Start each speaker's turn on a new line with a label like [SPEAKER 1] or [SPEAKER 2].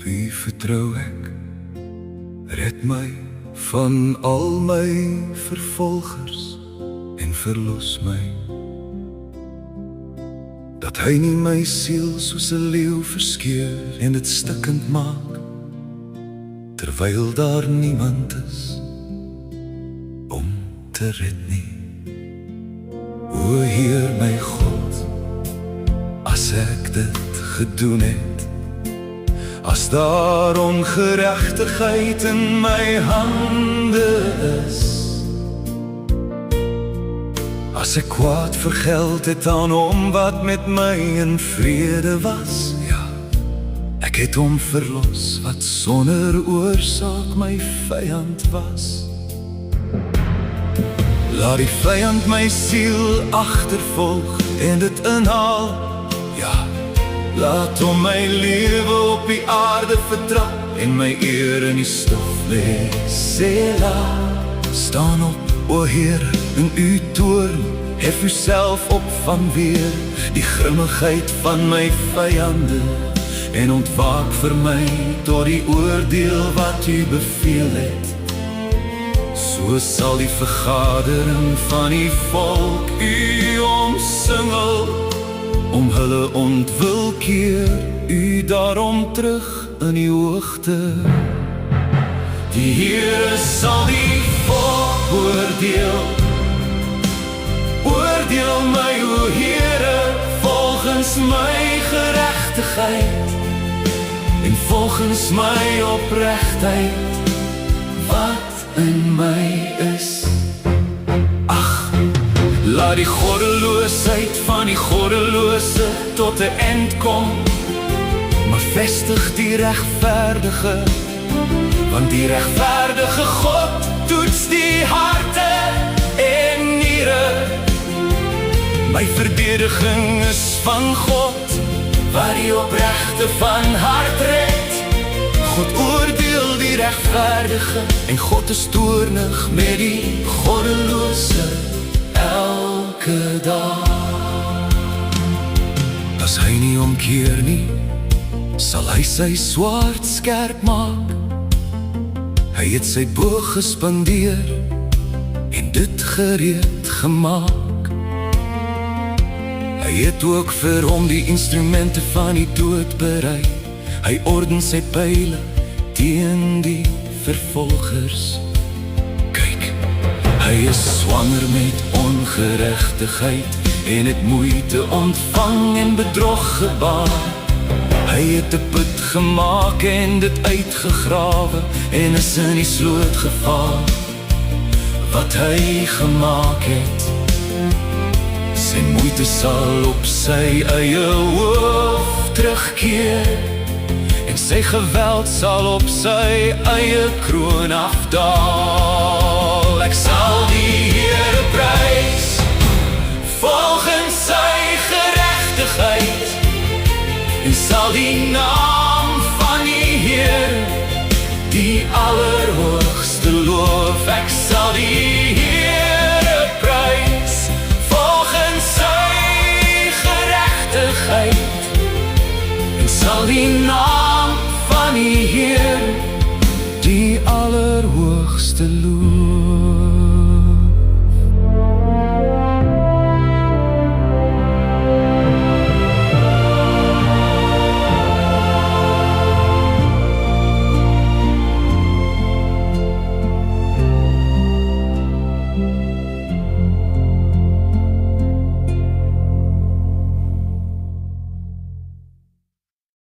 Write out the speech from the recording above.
[SPEAKER 1] U vertrou ek, red my van al my vervolgers en verlos my. Dat hy nie my siel soos 'n leeu verskeur en dit stikkend maak, terwyl daar niemand is om te red nie. O Heer my God, as ek dit gedoen het, as daar ongeregtigheid in my hande is, as ek kwaad vergeld het aan hom wat met my in vrede was, ja, ek het hom verlos wat sonder oorsaak my vyand was. Laat die vyand my siel agtervolg en dit inhaal, ja, laat hom my lewe op die aarde vertrap en my eer in die stof lê. Sela, staan op, o Heer, in u toorn, hef u self op vanweer die grimmigheid van my vyande en ontwaak vir my tot die oordeel wat u beveel het. So sal die vergadering van die volk u omsingel, om hulle ontwil keer u daarom terug in die hoogte. Die Heere sal die volk oordeel, oordeel my o Heere, volgens my geregtigheid en volgens my opregtheid wat in my is. Ag, laat die goddeloosheid van die goddelose tot 'n eind kom, maar vestig die regverdige, want die regverdige God toets die harte en niere. My verdediging is van God, wat die opregte van hart red. God oordeel die regverdige en God is toornig met die goddelose elke dag. As hy nie omkeer nie, sal hy sy swaard skerp maak. Hy het sy boog gespandeer en dit gereed gemaak. Hy het ook vir hom die instrumente van die dood berei. Hy orden sy pyle teen die vervolgers. Kyk, hy is swanger met ongeregtigheid en het moeite ontvang en bedrog gebaar. Hy het 'n put gemaak en dit uitgegrawe en is in die sloot geval. Wat hy gemaak het, sy moeite sal op sy eie hoof terugkeer en sy geweld sal op sy eie kroon afdaal. Ek sal die Here prys volgens sy geregtigheid en sal die naam van die Heer, die Allerhoogste loof. Ek sal die Here prys volgens sy geregtigheid en sal die naam